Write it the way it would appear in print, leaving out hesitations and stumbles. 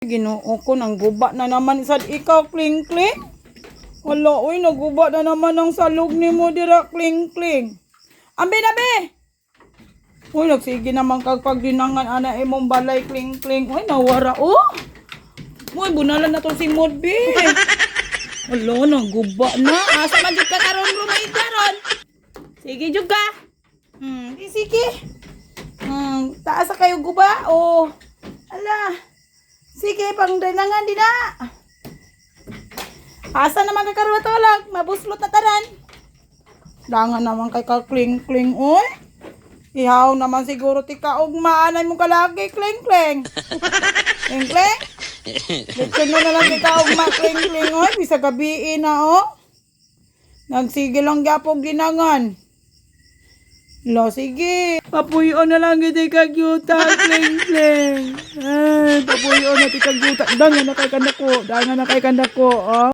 Ginoo ko, nang guba na naman sad ikaw, Kling Kling. Wala, uy, naguba na naman ang salog ni mo dira, Kling Kling. Ambi na, be! Uy, nagsige naman kag pagdinangan ana imong balay, Kling Kling. Uy, nawara, oh! Uy, bunalan na to si Modbe. Wala, naguba na. Asa man jud ka karon, roommate karon? Sige jud ka. Sige. Taas kayo guba, oh. Ala. Sige, pangdanangan din na. Asa naman kay karwatolag, mabuslot na taran. Dangan naman kay Kling Kling, oy. Ihaw naman siguro ti kaugmaan ay mong kalaki, Kling Kling. Kling Kling? Dito na lang ti kaugma, Kling Kling, oy. Bisa gabiin na, oh. Nagsige lang gyapog ginangan. Lo, sige. Papuyon na lang iti kagyuta, Kling Kling. Papuyon na iti kagyuta. Dangan na kay kandako. Oh.